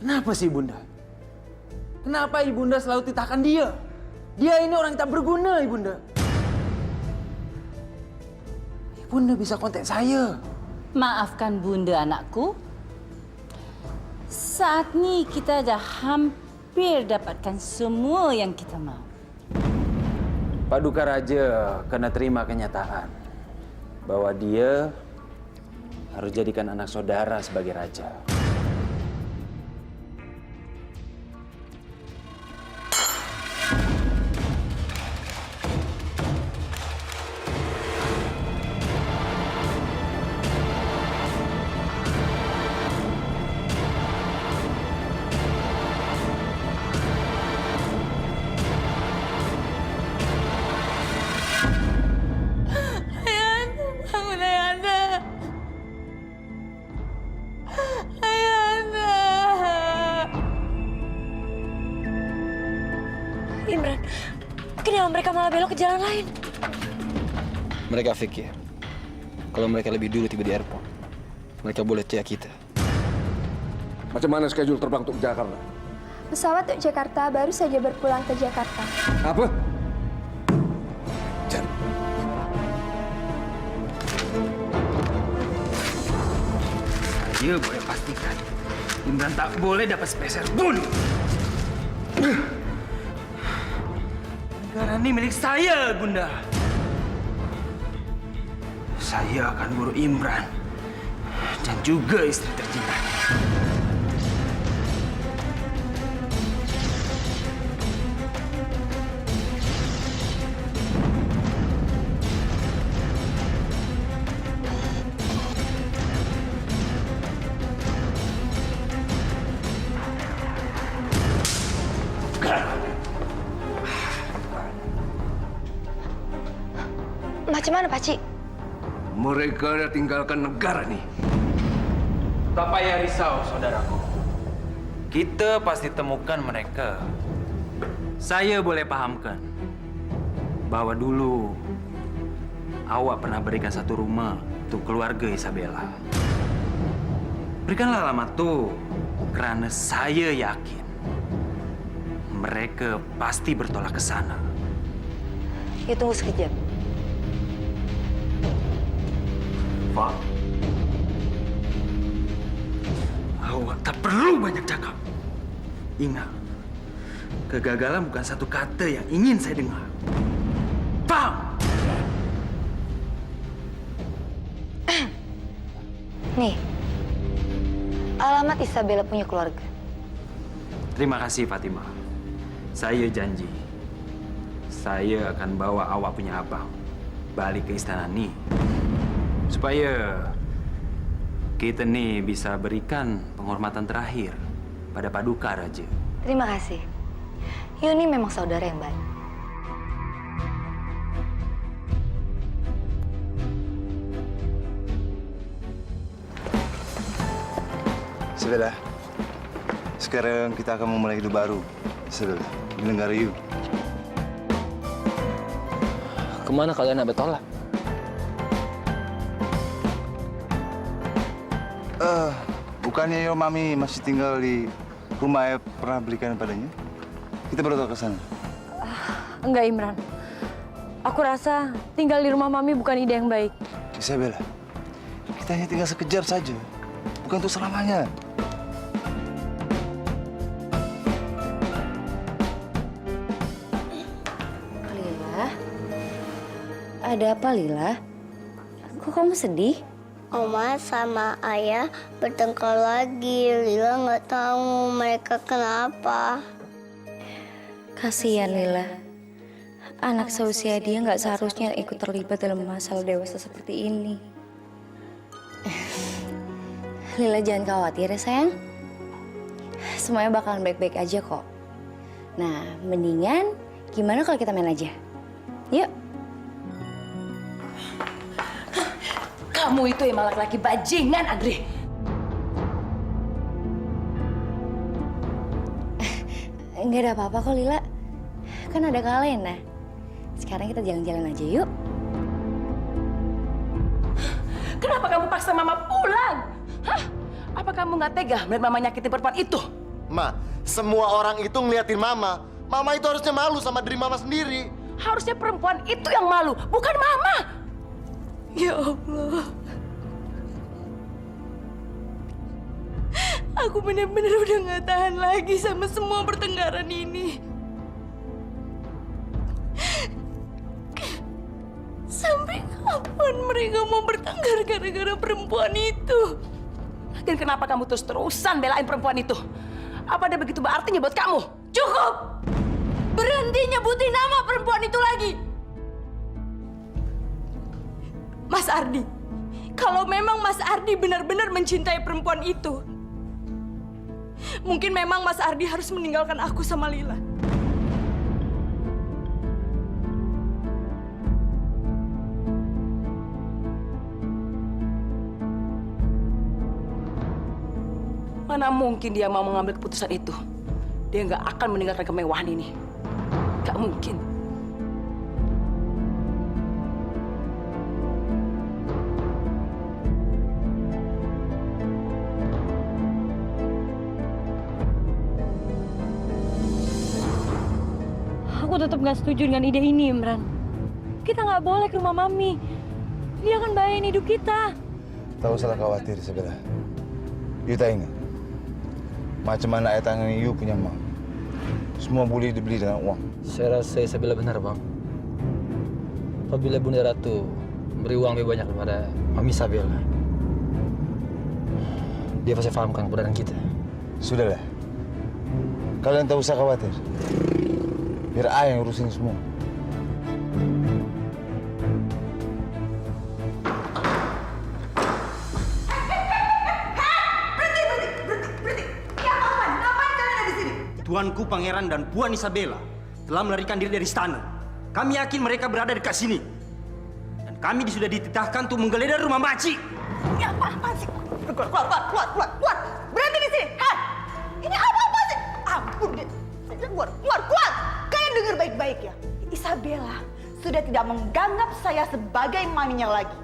Kenapa sih Ibunda? Kenapa Ibunda selalu titahkan dia? Dia ini orang yang tak berguna, Ibunda. Ibunda bisa kontak saya. Maafkan Bunda anakku. Saat ini kita dah hampir dapatkan semua yang kita mau. Paduka Raja kena terima kenyataan bahwa dia harus jadikan anak saudara sebagai raja. Imran, kenapa mereka malah belok ke jalan lain? Mereka pikir kalau mereka lebih dulu tiba di airport, mereka boleh teriak kita. Macam mana schedule terbang untuk Jakarta? Pesawat untuk Jakarta baru saja berpulang ke Jakarta. Apa? Jan. Saya boleh pastikan Imran tak boleh dapat sepeser pun. Negara ini milik saya, Bunda. Saya akan buru Imran dan juga istri tercintanya. Macam mana, Pakcik? Mereka dah tinggalkan negara nih. Tak payah risau, saudaraku. Kita pasti temukan mereka. Saya boleh pahamkan bahwa dulu awak pernah berikan satu rumah untuk keluarga Isabella. Berikanlah alamat tuh, karena saya yakin mereka pasti bertolak ke sana. Ya, tunggu sekejap. Pak, awak tak perlu banyak cakap. Ingat, kegagalan bukan satu kata yang ingin saya dengar. Paham? Nih, alamat Isabella punya keluarga. Terima kasih, Fatimah. Saya janji, saya akan bawa awak punya abang balik ke istana nih. Supaya kita nih bisa berikan penghormatan terakhir pada Paduka Raja. Terima kasih. Yuni memang saudara yang baik. Isabella, sekarang kita akan memulai hidup baru. Isabella, di negara You. Kemana kalian nak bertolak? Bukannya Yo Mami masih tinggal di rumah yang pernah belikan padanya? Kita bertolak ke sana. Enggak, Imran. Aku rasa tinggal di rumah Mami bukan ide yang baik. Isabella, kita hanya tinggal sekejap saja. Bukan untuk selamanya. Lila? Ada apa, Lila? Kok kamu sedih? Oma sama ayah bertengkar lagi. Lila nggak tahu mereka kenapa. Kasihan Lila. Anak seusia dia nggak seharusnya ikut terlibat dalam masalah dewasa seperti ini. Lila jangan khawatir ya sayang. Semuanya bakalan baik-baik aja kok. Nah, mendingan gimana kalau kita main aja? Yuk. Kamu itu emang laki-laki bajingan, Andre. Nggak ada apa-apa kok, Lila. Kan ada Kak Lena. Sekarang kita jalan-jalan aja yuk. Kenapa kamu paksa Mama pulang? Hah? Apa kamu nggak tega melihat Mama nyakitin perempuan itu? Ma, semua orang itu ngeliatin Mama. Mama itu harusnya malu sama diri Mama sendiri. Harusnya perempuan itu yang malu, bukan Mama. Ya Allah. Aku benar-benar udah gak tahan lagi sama semua pertengkaran ini. Sampai kapan mereka mau bertengkar gara-gara perempuan itu? Dan kenapa kamu terus-terusan belain perempuan itu? Apa ada begitu berartinya buat kamu? Cukup! Berhenti nyebutin nama perempuan itu lagi! Mas Ardi, kalau memang Mas Ardi benar-benar mencintai perempuan itu, mungkin memang Mas Ardi harus meninggalkan aku sama Lila. Mana mungkin dia mau mengambil keputusan itu? Dia nggak akan meninggalkan kemewahan ini. Nggak mungkin. Aku tetap nggak setuju dengan ide ini, Imran. Kita nggak boleh ke rumah Mami. Dia akan bahayain hidup kita. Tak usahlah khawatir, Isabella. You tak ingat? Macam mana ayat tangan you punya mau. Semua boleh dibeli dengan uang. Saya rasa Isabella benar, Bang. Apabila Bunda Ratu beri uang lebih banyak kepada Mami Isabella, dia pasti fahamkan keberadaan kita. Sudahlah. Kalian tak usah khawatir. Biar ayah yang urusin semua. Tuanku Pangeran dan Puan Isabella telah melarikan diri dari istana. Kami yakin mereka berada dekat sini. Dan kami sudah dititahkan untuk menggeledah rumah Makcik. Ini apa sih? Keluar! Berhenti di sini! Hah? Ini apa sih? Ampun deh! Keluar! Kalian dengar baik-baik ya. Isabella sudah tidak menganggap saya sebagai maminya lagi.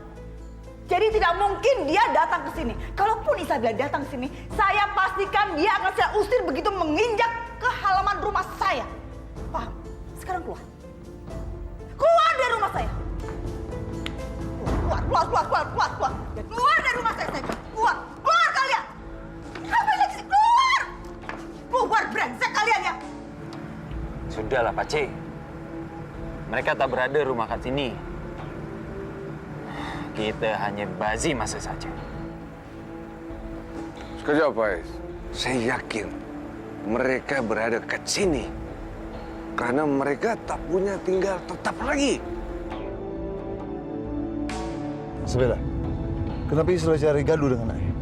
Jadi tidak mungkin dia datang ke sini. Kalaupun Isabella datang ke sini, saya pastikan dia akan saya usir begitu menginjak ke halaman rumah saya. Paham? Sekarang keluar. Keluar dari rumah saya. Keluar. Keluar dari rumah saya. Keluar kalian. Apa lagi sih? Keluar brengsek kalian ya. Sudahlah, Pakcik. Mereka tak berada rumah kat sini. Kita hanya bazi masa saja. Sekejap, Faiz. Saya yakin mereka berada kat sini karena mereka tak punya tinggal tetap lagi. Isabella, kenapa you selalu cari gaduh dengan ayah?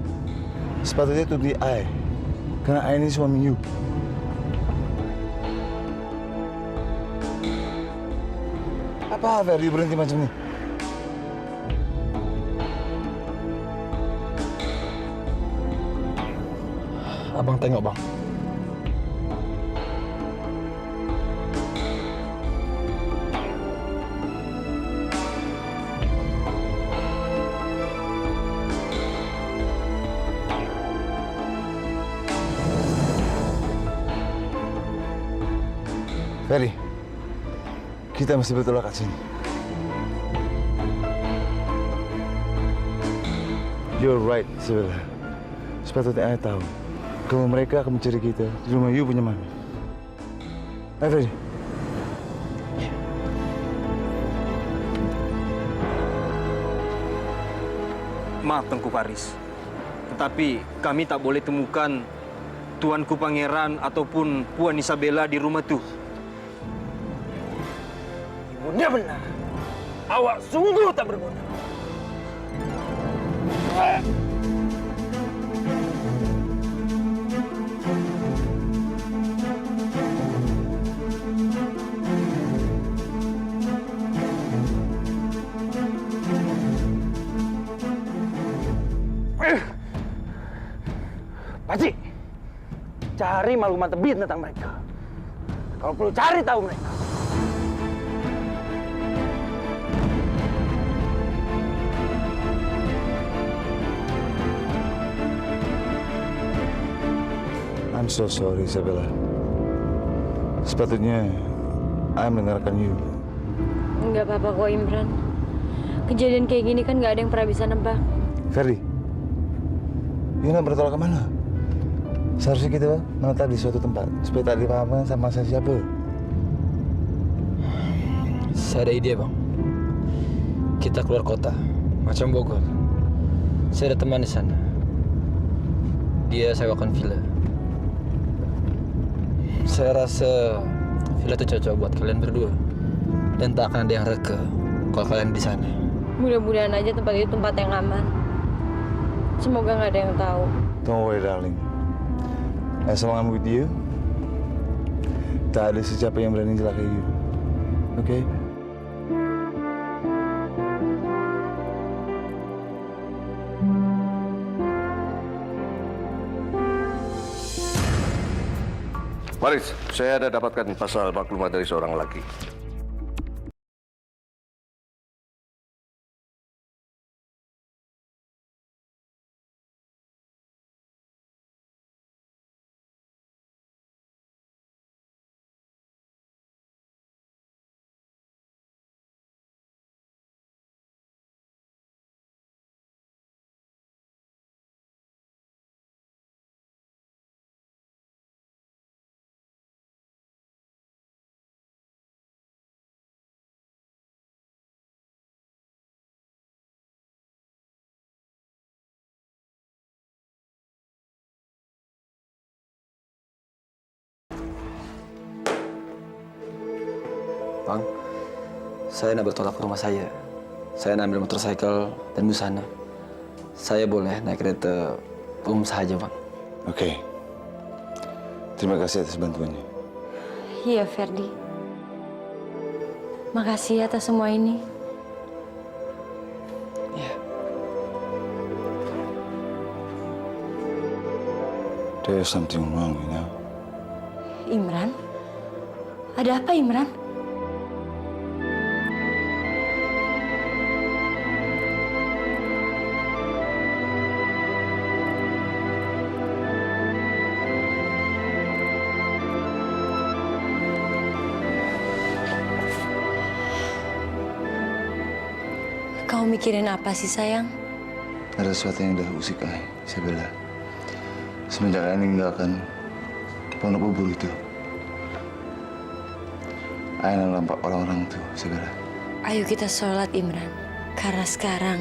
Sepatutnya itu di ayah. Karena ayah ini suami you. Apa Fer, you berhenti macam ni? Abang tengok, Bang. Ferry, kita mesti bertolak kat sini. You're right, Isabella. Sepatutnya ayah tahu kalau mereka akan mencari kita di rumah you punya mami. Ayo, Ferry. Maaf, Tengku Paris. Tetapi kami tak boleh temukan Tuanku Pangeran ataupun Puan Isabella di rumah tu. Ibunda benar. Awak sungguh tak berguna. Pakcik, cari maklumat lebih tentang mereka. Kalau perlu cari tahu mereka. I'm I'm so sorry, Isabella. Sepatutnya I mendengarkan you. Nggak apa-apa kok, Imran. Kejadian kayak gini kan nggak ada yang pernah bisa nebak. Ferdi, you nggak bertolak kemana? Seharusnya kita menetap di suatu tempat supaya tak dipahamkan sama siapa. Saya ada ide, Bang. Kita keluar kota, macam Bogor. Saya ada teman di sana. Dia sewakan villa. Saya rasa villa itu cocok buat kalian berdua. Dan tak akan ada yang reka kalau kalian di sana. Mudah-mudahan aja tempat itu tempat yang aman. Semoga nggak ada yang tahu. Don't worry, darling. As long as I'm with you, tak ada siapa yang berani celakai you. Okay? Maris, saya ada dapatkan pasal maklumat dari seorang laki. Bang, saya nak bertolak ke rumah saya. Saya nak ambil motorcycle dan busana. Saya boleh naik kereta saja, Bang. Oke. Terima kasih atas bantuannya. Iya, Ferdi. Makasih atas semua ini. Iya. There's something wrong, you know. Imran? Ada apa, Imran? Kau mikirin apa sih, sayang? Ada sesuatu yang dah usik Ai, Isabella. Semenjak Ai meninggalkan pondok bubur itu, Ai nampak orang-orang itu, Isabella. Ayo kita sholat, Imran. Karena sekarang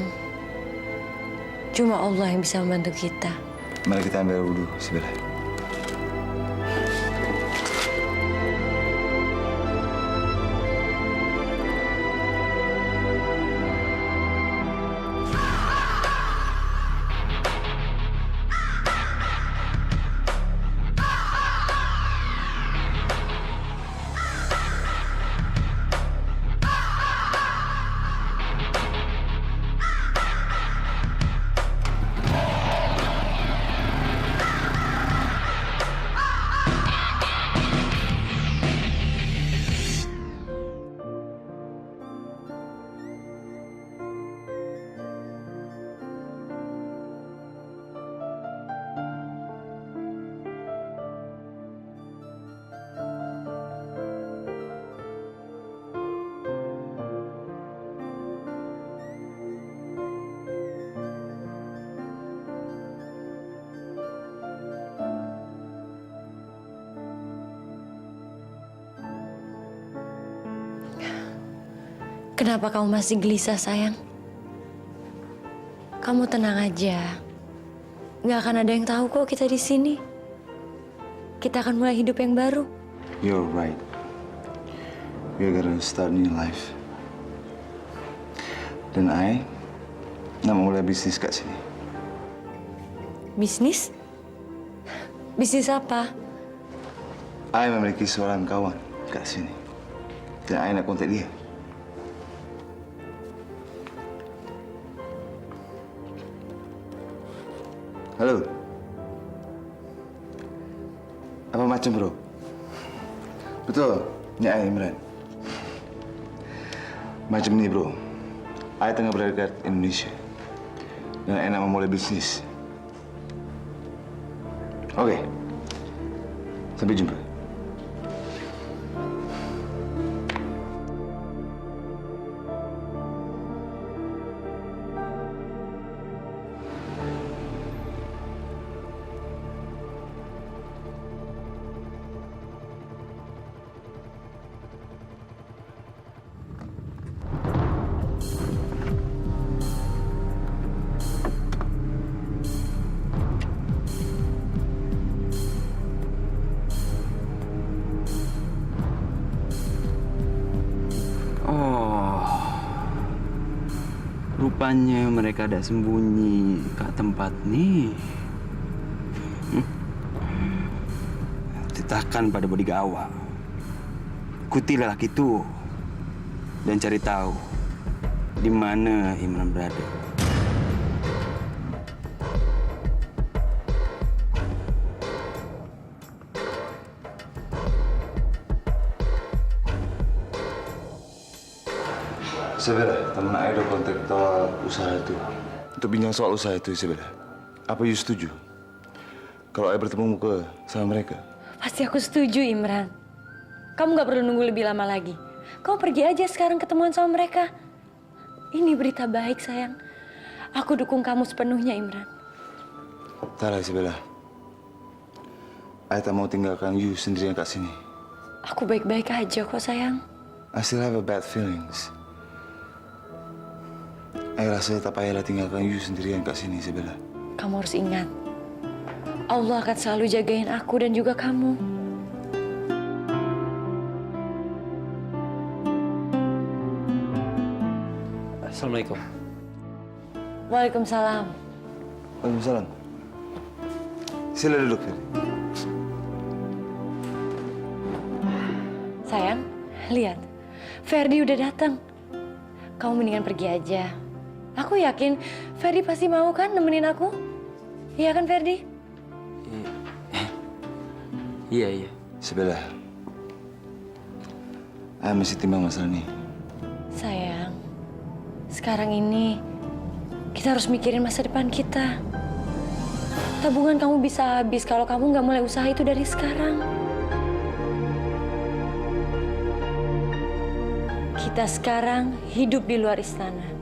cuma Allah yang bisa membantu kita. Mari kita ambil wudhu, Isabella. Kenapa kamu masih gelisah, sayang? Kamu tenang aja. Nggak akan ada yang tahu kok kita di sini. Kita akan mulai hidup yang baru. You're right. We're gonna start new life. Dan Ai nak mulai bisnis kat sini. Bisnis? Bisnis apa? Ai memiliki seorang kawan kat sini. Dan Ai nak kontak dia. Halo. Apa macam, bro? Betul, ini Ai Imran. Macam ni, bro. Ai tengah berada di Indonesia. Dan Ai nak memulai bisnis. Oke. Sampai jumpa. Rupanya mereka ada sembunyi ke tempat nih. Titahkan pada bodi gawak. Ikuti lelaki itu dan cari tahu di mana Imran berada. Isabella, teman Ayah udah kontak soal usaha itu. Untuk bincang soal usaha itu, Isabella. Apa you setuju? Kalau Ayah bertemu muka sama mereka? Pasti aku setuju, Imran. Kamu nggak perlu nunggu lebih lama lagi. Kamu pergi aja sekarang ketemuan sama mereka. Ini berita baik, sayang. Aku dukung kamu sepenuhnya, Imran. Tak lah, Isabella. Ayah tak mau tinggalkan you sendirian kat sini. Aku baik-baik aja kok, sayang. I still have a bad feelings. Ayah rasa tak payahlah tinggalkan you sendirian kat sini, Isabella. Kamu harus ingat, Allah akan selalu jagain aku dan juga kamu. Assalamualaikum. Waalaikumsalam. Waalaikumsalam. Sila duduk, Ferdi. Sayang, lihat. Ferdi udah datang. Kamu mendingan pergi aja. Aku yakin Ferdi pasti mau kan nemenin aku? Iya kan, Ferdi? Iya. Isabella, Ayah mesti timbang masalah ini. Sayang, sekarang ini kita harus mikirin masa depan kita. Tabungan kamu bisa habis kalau kamu nggak mulai usaha itu dari sekarang. Kita sekarang hidup di luar istana.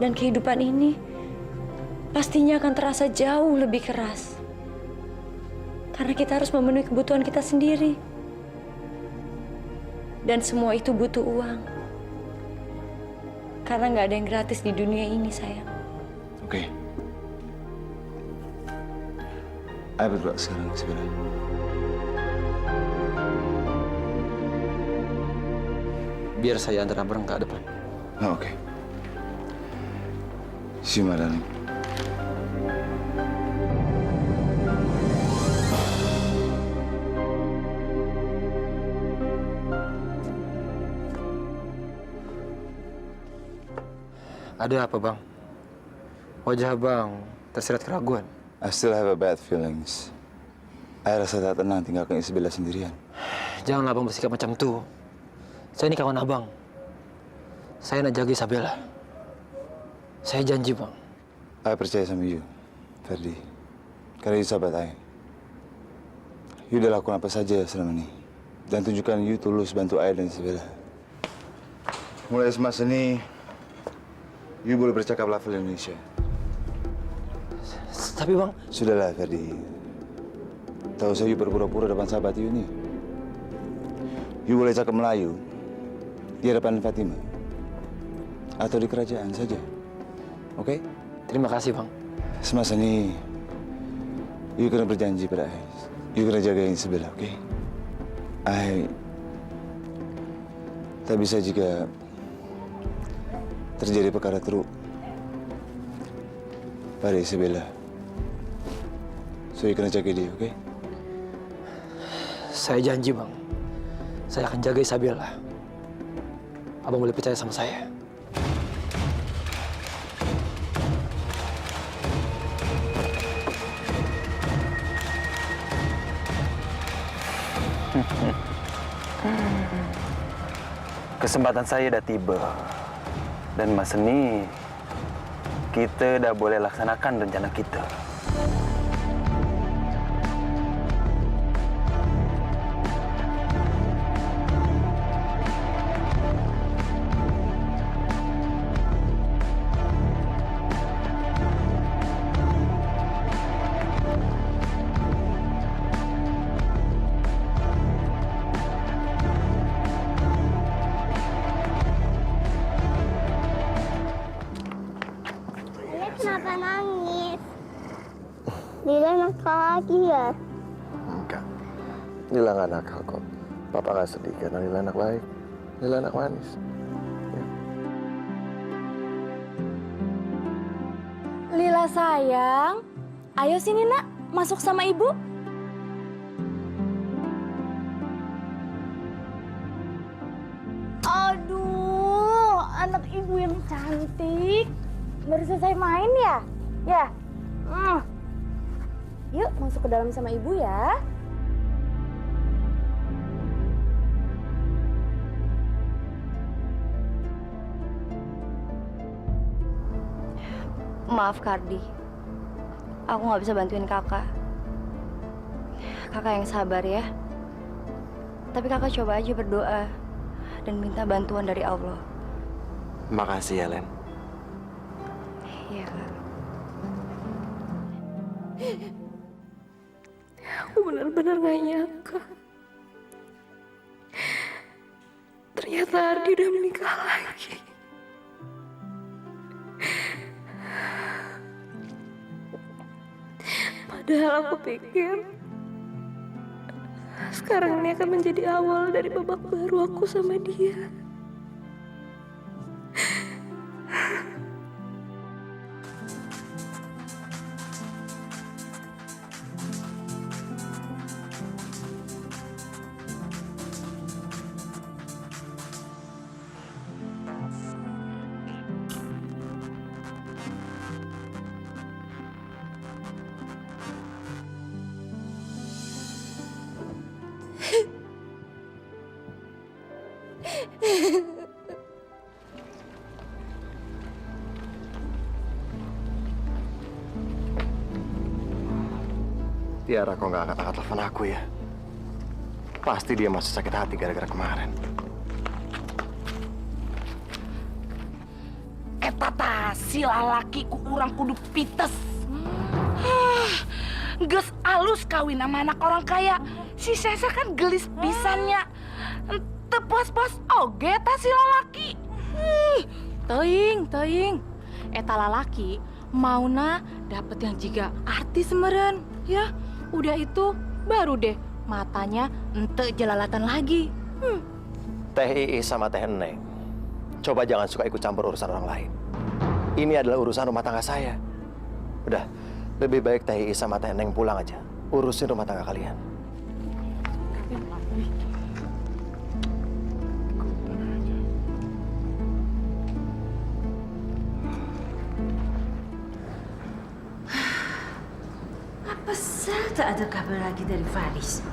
Dan kehidupan ini pastinya akan terasa jauh lebih keras. Karena kita harus memenuhi kebutuhan kita sendiri. Dan semua itu butuh uang. Karena nggak ada yang gratis di dunia ini, sayang. Oke. Ayah bergerak sekarang, Isabella. Biar saya antar abang ke depan. Oh, oke. See you, my darling. Ada apa, Bang? Wajah Bang tersirat keraguan. I still have a bad feelings. Ayah rasa tak tenang tinggalkan Isabella sendirian. Janganlah Abang bersikap macam itu. Saya ini kawan Abang. Saya nak jaga Isabella. Saya janji, Bang. Ayah percaya sama you, Ferdi. Karena you sahabat Ayah. You udah lakukan apa saja selama ini. Dan tunjukkan you tulus bantu Ayah dan Isabella. Mulai semasa ini, you boleh bercakap lafal Indonesia. Tapi, Bang... Sudahlah, Ferdi. Tak usah you berpura-pura depan sahabat you ini. You boleh cakap Melayu di hadapan Fatima. Atau di kerajaan saja. Oke? Terima kasih, Bang. Semasa ini, you kena berjanji pada Ayah. You kena jagain Isabella, oke? Ayah tak bisa jika terjadi perkara teruk pada Isabella. So, you kena jaga dia, oke? Saya janji, Bang. Saya akan jaga Isabella. Abang boleh percaya sama saya. Kesempatan saya dah tiba. Dan Mas ini, kita dah boleh laksanakan rencana kita. Kakak nangis. Lila nakal lagi ya? Enggak. Lila nggak nakal kok. Papa nggak sedih karena Lila anak baik. Lila anak manis. Lila sayang, ayo sini nak, masuk sama ibu. Aduh, anak ibu yang cantik. Baru selesai main ya? Ya. Yuk, masuk ke dalam sama ibu ya. Maaf Kardi, aku nggak bisa bantuin kakak. Kakak yang sabar ya. Tapi kakak coba aja berdoa dan minta bantuan dari Allah. Makasih ya, Len. Iya kak. Aku benar-benar gak nyangka. Ternyata Ardi udah menikah lagi. Padahal aku pikir sekarang ini akan menjadi awal dari babak baru aku sama dia. Tiara kok nggak angkat-angkat telepon aku ya? Pasti dia masih sakit hati gara-gara kemarin. Eta si lalaki ku urang kudu pites. Geus alus kawin sama anak orang kaya. Si Sesa kan gelis pisannya. Teu puas-puas oge ta si lalaki. Teuing. Eta lalaki mauna dapet yang jiga artis meren, ya. Udah itu baru deh matanya ente jelalatan lagi. Teh Iis sama Teh Neng, coba jangan suka ikut campur urusan orang lain. Ini adalah urusan rumah tangga saya. Udah, lebih baik Teh Iis sama Teh Neng pulang aja. Urusin rumah tangga kalian. Pasal tak ada kabar lagi dari Faris.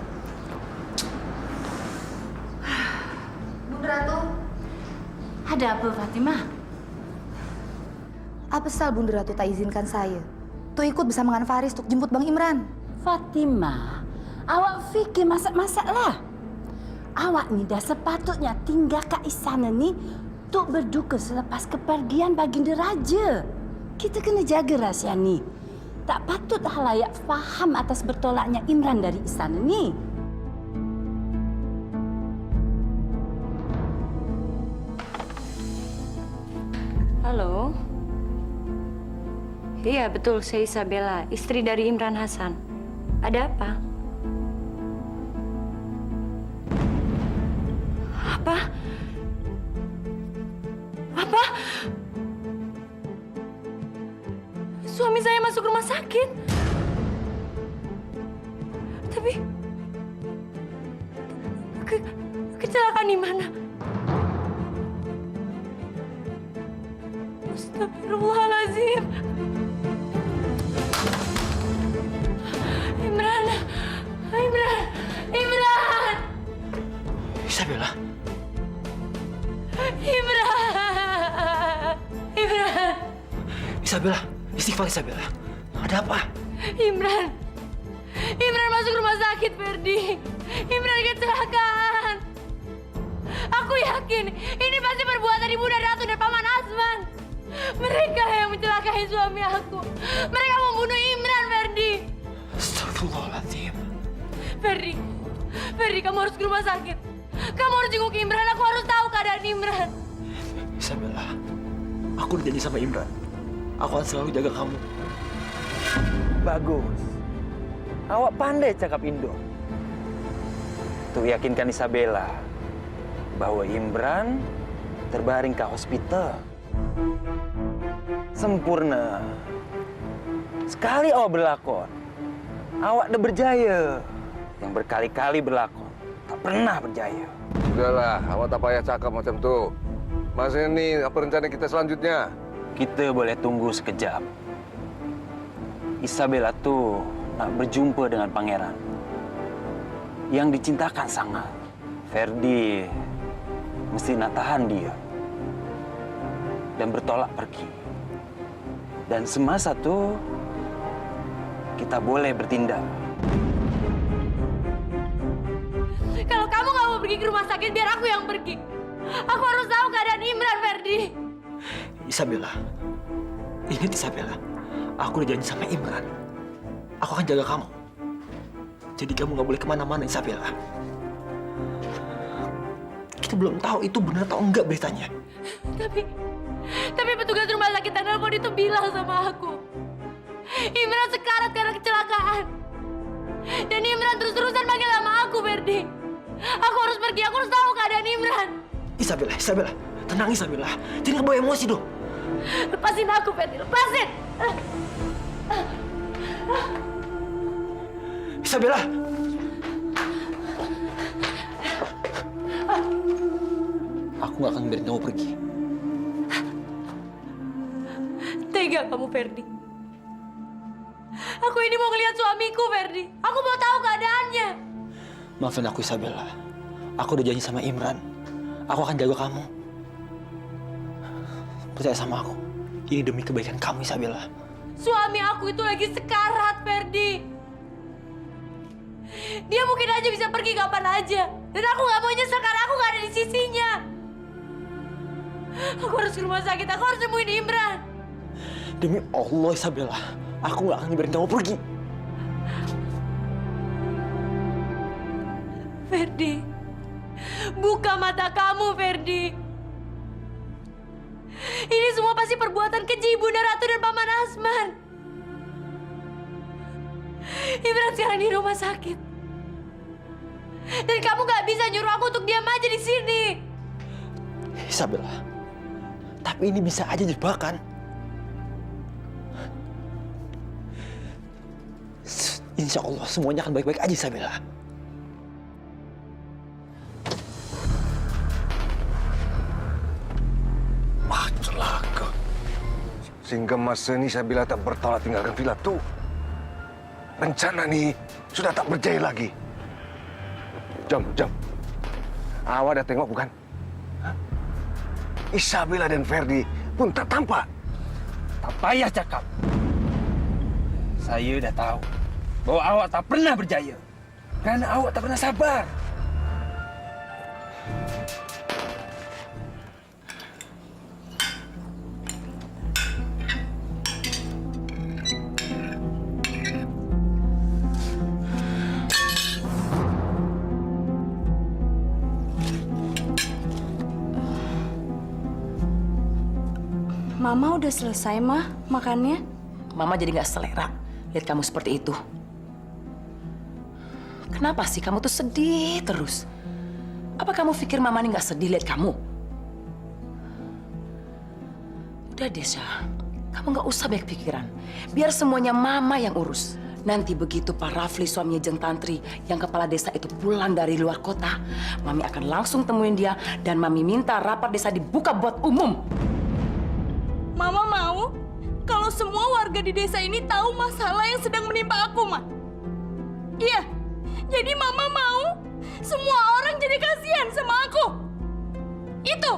Bunda Ratu. Ada apa, Fatimah? Apa sal Bunda Ratu tak izinkan saya? Tuh ikut bersama dengan Faris untuk jemput Bang Imran. Fatimah, awak fikir masak-masak lah. Awak ni dah sepatutnya tinggal kat istana ni untuk berduka selepas kepergian baginda raja. Kita kena jaga rahsia ni. Tak patut halayak faham atas bertolaknya Imran dari istana ni. Halo. Iya, betul. Saya Isabella, istri dari Imran Hasan. Ada apa? Apa? Apa? Suami saya masuk rumah sakit. Tapi kecelakaan di mana? Astagfirullahaladzim. Imran. Isabella. Isabella, istighfar Isabella. Ada apa? Imran masuk rumah sakit, Ferdi. Imran kecelakaan. Aku yakin ini pasti perbuatan Ibu dan Ratu dan Paman Asman. Mereka yang mencelakai suami aku. Mereka membunuh Imran, Ferdi. Astagfirullahaladzim. Ferdi, kamu harus ke rumah sakit. Kamu harus jenguk Imran. Aku harus tahu keadaan Imran. Isabella, aku udah janji sama Imran. Aku akan selalu jaga kamu. Bagus. Awak pandai cakap Indo. Tuh yakinkan Isabella bahwa Imran terbaring ke hospital. Sempurna. Sekali awak berlakon, awak udah berjaya. Yang berkali-kali berlakon, tak pernah berjaya. Sudahlah, awak tak payah cakap macam tu. Mas ini apa rencana kita selanjutnya? Kita boleh tunggu sekejap. Isabella tuh nak berjumpa dengan pangeran yang dicintakan sangat. Ferdi mesti nak tahan dia dan bertolak pergi. Dan semasa itu kita boleh bertindak. Kalau kamu nggak mau pergi ke rumah sakit, biar aku yang pergi. Aku harus tahu keadaan Imran, Ferdi. Isabella, ingat Isabella, aku udah janji sama Imran. Aku akan jaga kamu. Jadi kamu nggak boleh kemana-mana, Isabella. Kita belum tahu itu benar atau enggak beritanya. Tapi petugas rumah sakit yang nelpon itu bilang sama aku, Imran sekarat karena kecelakaan. Dan Imran terus-terusan panggil nama aku, Ferdi. Aku harus pergi, aku harus tahu keadaan Imran. Isabella, tenang Isabella. Jangan bawa emosi dong. Lepasin aku, Ferdi, lepasin. Isabella. Aku nggak akan biarin kamu pergi. Tega kamu, Ferdi. Aku ini mau ngelihat suamiku, Ferdi. Aku mau tahu keadaannya. Maafin aku, Isabella. Aku udah janji sama Imran. Aku akan jaga kamu. Percaya sama aku. Ini demi kebaikan kamu, Isabella. Suami aku itu lagi sekarat, Ferdi. Dia mungkin aja bisa pergi kapan aja. Dan aku nggak mau nyesel karena aku nggak ada di sisinya. Aku harus ke rumah sakit. Aku harus nemuin Imran. Demi Allah, Isabella. Aku nggak akan biarin kamu pergi. Ferdi, buka mata kamu, Ferdi. Ini semua pasti perbuatan keji Bunda Ratu dan Paman Asman. Imran sekarang di rumah sakit. Dan kamu gak bisa nyuruh aku untuk diam aja di sini. Isabella, tapi ini bisa aja jebakan. Insya Allah semuanya akan baik-baik aja, Isabella. Celaka. Sehingga masa ini Isabella tak bertolak tinggalkan villa tu. Rencana ni sudah tak berjaya lagi. Jom. Awak dah tengok bukan? Hah? Isabella dan Ferdi pun tak tampak. Tak payah cakap. Saya dah tahu bahwa awak tak pernah berjaya. Karena awak tak pernah sabar. Mama udah selesai, Mah, makannya? Mama jadi nggak selera lihat kamu seperti itu. Kenapa sih kamu tuh sedih terus? Apa kamu pikir Mama ini nggak sedih lihat kamu? Udah, Desya, kamu nggak usah banyak pikiran. Biar semuanya Mama yang urus. Nanti begitu Pak Rafli, suaminya Jeng Tantri, yang kepala desa itu pulang dari luar kota, Mami akan langsung temuin dia dan Mami minta rapat desa dibuka buat umum. Mama mau kalau semua warga di desa ini tahu masalah yang sedang menimpa aku, Ma. Iya, jadi Mama mau semua orang jadi kasihan sama aku. Itu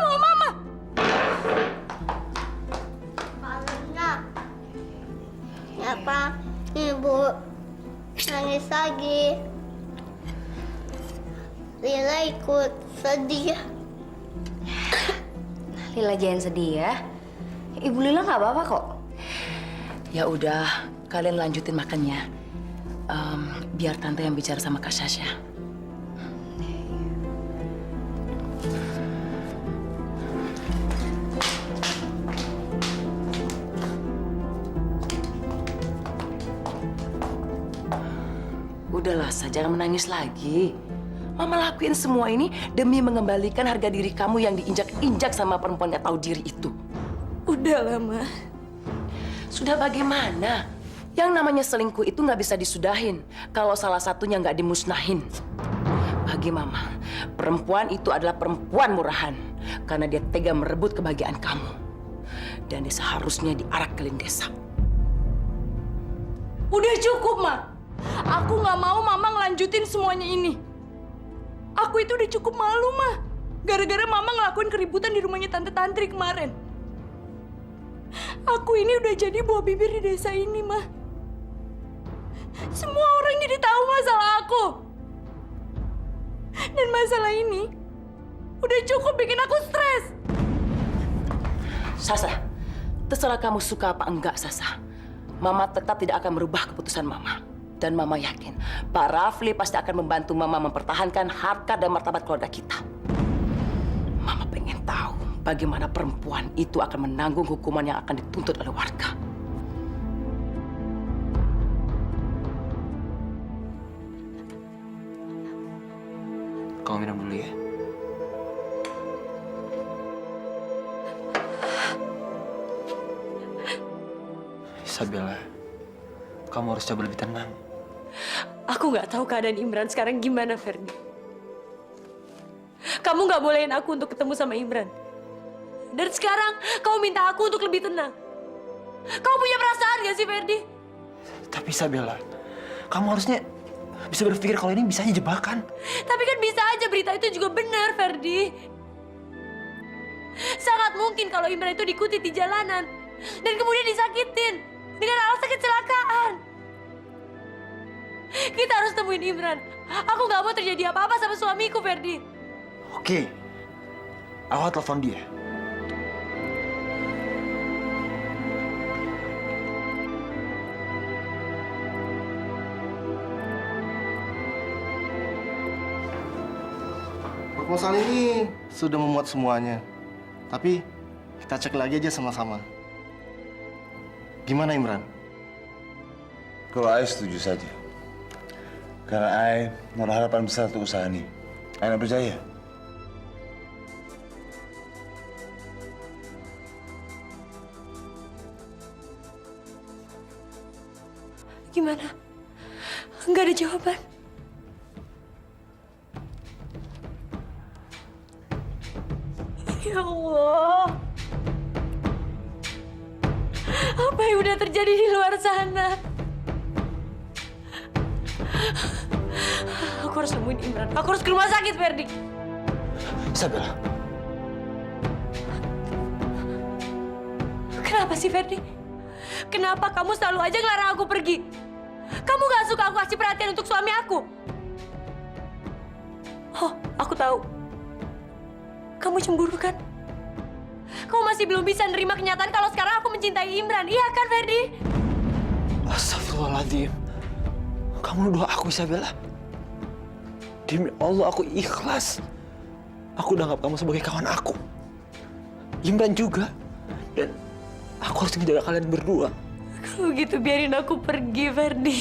mau Mama. Alena, kenapa Ibu nangis lagi? Lila ikut sedih. Lila jangan sedih ya. Ibu Lila nggak apa-apa kok. Ya udah, kalian lanjutin makannya. Biar tante yang bicara sama Kak Sasha. Sasa, jangan menangis lagi. Mama lakuin semua ini demi mengembalikan harga diri kamu yang diinjak-injak sama perempuan gak tahu diri itu. Udahlah, Ma. Sudah bagaimana? Yang namanya selingkuh itu nggak bisa disudahin kalau salah satunya nggak dimusnahin. Bagi Mama, perempuan itu adalah perempuan murahan karena dia tega merebut kebahagiaan kamu. Dan dia seharusnya diarak keliling desa. Udah cukup, Ma. Aku nggak mau Mama ngelanjutin semuanya ini. Aku itu udah cukup malu, Ma. Gara-gara Mama ngelakuin keributan di rumahnya Tante Tantri kemarin. Aku ini udah jadi buah bibir di desa ini, Ma. Semua orang jadi tahu masalah aku. Dan masalah ini udah cukup bikin aku stres. Sasa, terserah kamu suka apa enggak, Sasa. Mama tetap tidak akan merubah keputusan Mama. Dan Mama yakin, Pak Rafli pasti akan membantu Mama mempertahankan harkat dan martabat keluarga kita. Mama pengen tahu bagaimana perempuan itu akan menanggung hukuman yang akan dituntut oleh warga. Kamu minum dulu ya. Isabella, kamu harus coba lebih tenang. Aku nggak tahu keadaan Imran sekarang gimana, Ferdi. Kamu nggak bolehin aku untuk ketemu sama Imran. Dan sekarang kamu minta aku untuk lebih tenang. Kamu punya perasaan nggak sih, Ferdi? Tapi Isabella, kamu harusnya bisa berpikir kalau ini bisa aja jebakan. Tapi kan bisa aja berita itu juga benar, Ferdi. Sangat mungkin kalau Imran itu diikuti di jalanan dan kemudian disakitin dengan alasan kecelakaan. Kita harus temuin Imran. Aku nggak mau terjadi apa-apa sama suamiku, Ferdi. Oke, awal telepon dia. Proposal ini sudah memuat semuanya. Tapi kita cek lagi aja sama-sama. Gimana Imran? Kalau Ai setuju saja. Karena Ai naruh harapan besar untuk usaha ini. Ai nak percaya. Gimana? Nggak ada jawaban. Ya Allah. Apa yang udah terjadi di luar sana? Aku harus nemuin Imran. Aku harus ke rumah sakit, Ferdi. Isabella. Kenapa sih, Ferdi? Kenapa kamu selalu aja ngelarang aku pergi? Kamu gak suka aku kasih perhatian untuk suami aku? Oh, aku tahu. Kamu cemburu kan? Kamu masih belum bisa nerima kenyataan kalau sekarang aku mencintai Imran. Iya kan, Ferdi? Astagfirullahaladzim. Kamu nuduh aku, Isabella. Demi Allah, aku ikhlas. Aku udah anggap kamu sebagai kawan aku. Imran juga. Dan aku harus menjaga kalian berdua. Kalau gitu biarin aku pergi, Ferdi.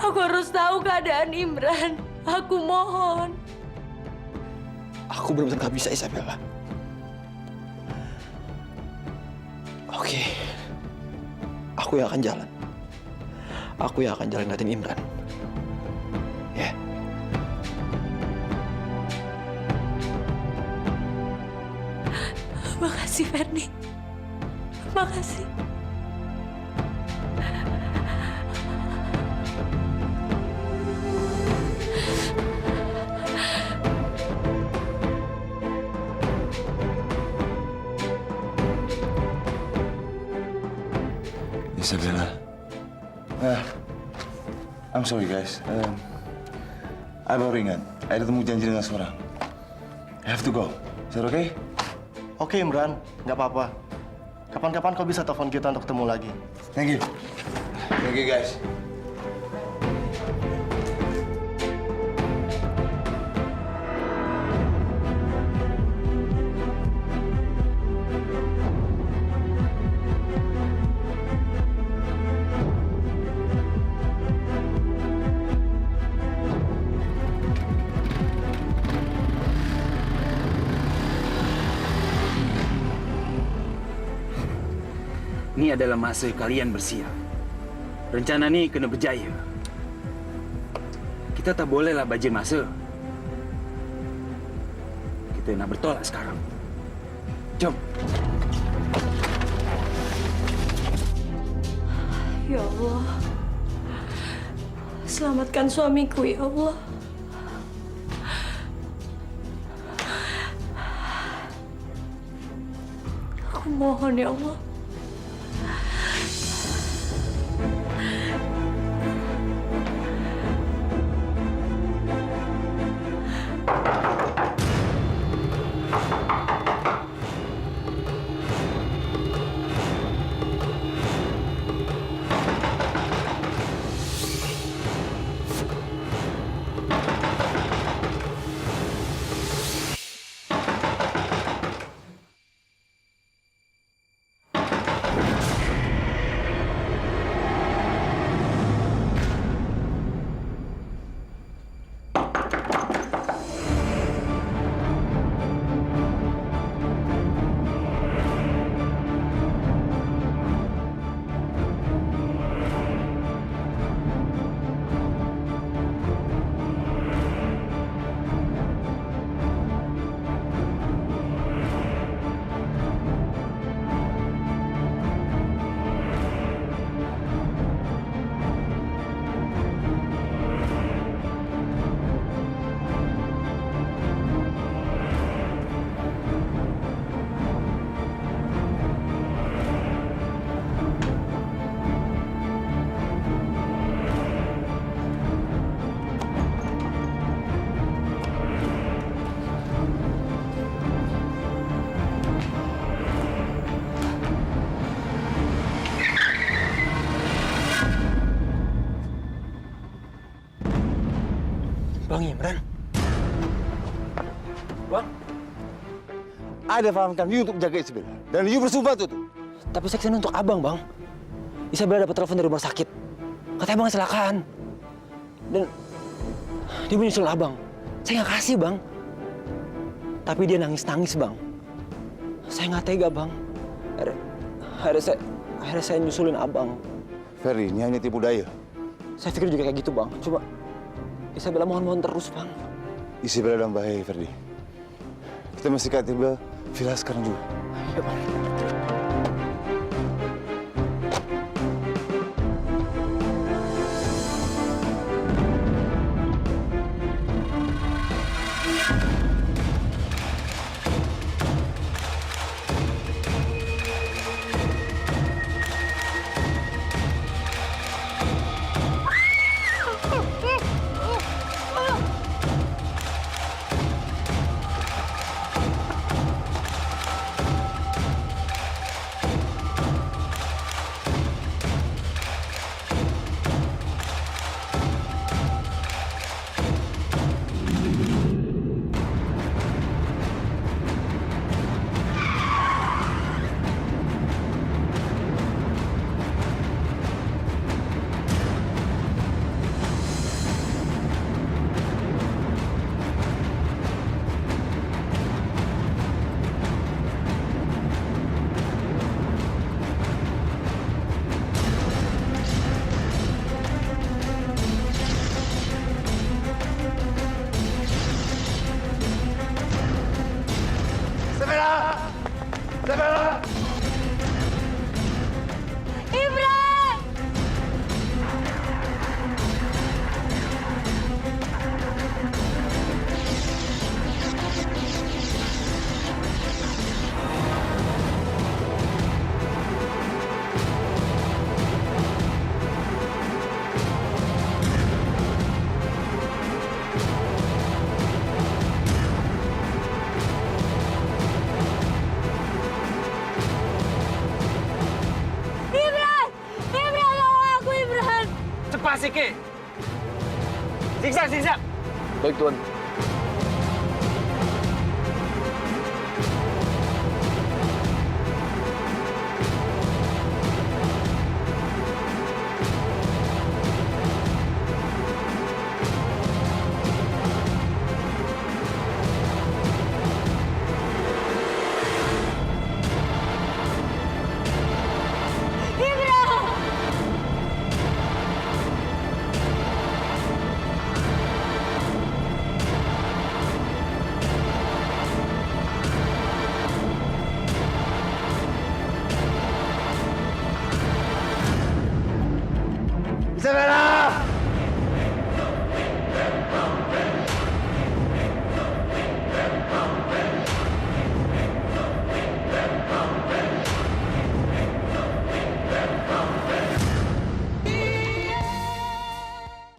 Aku harus tahu keadaan Imran. Aku mohon. Aku benar-benar gak bisa, Isabella. Oke. Aku yang akan jalan. Aku yang akan jalan ngeliatin Imran. Ya. Makasih, Ferdi. Makasih. Isabella. I'm sorry guys. I baru ingat. Ada temu janji dengan seorang. I have to go. Is that okay? Oke Imran, nggak apa-apa. Kapan-kapan kau bisa telepon kita untuk ketemu lagi. Thank you. Thank you guys. Ini adalah masa kalian bersiap. Rencana ini kena berjaya. Kita tak bolehlah bajin masa. Kita nak bertolak sekarang. Jom. Ya Allah. Selamatkan suamiku, ya Allah. Aku mohon, ya Allah. Bang Imran. Bang. Ada fahamkan you untuk jaga Isabella. Dan you bersumpah tuh. Tapi saya kesini untuk abang, Bang. Isabella dapat telepon dari rumah sakit. Katanya abang kecelakaan. Dan dia menyusul abang. Saya nggak kasih, Bang. Tapi dia nangis-nangis, Bang. Saya nggak tega, Bang. Akhirnya saya nyusulin abang. Ferry, ini hanya tipu daya. Saya pikir juga kayak gitu, Bang. Coba Isabella mohon-mohon terus, Bang. Isabella dalam bahaya, Ferdi. Kita mesti ke tiba villa sekarang juga. Ya, Bang. Sikit. Zigzag, zigzag. Baik, Tuan. Isabella!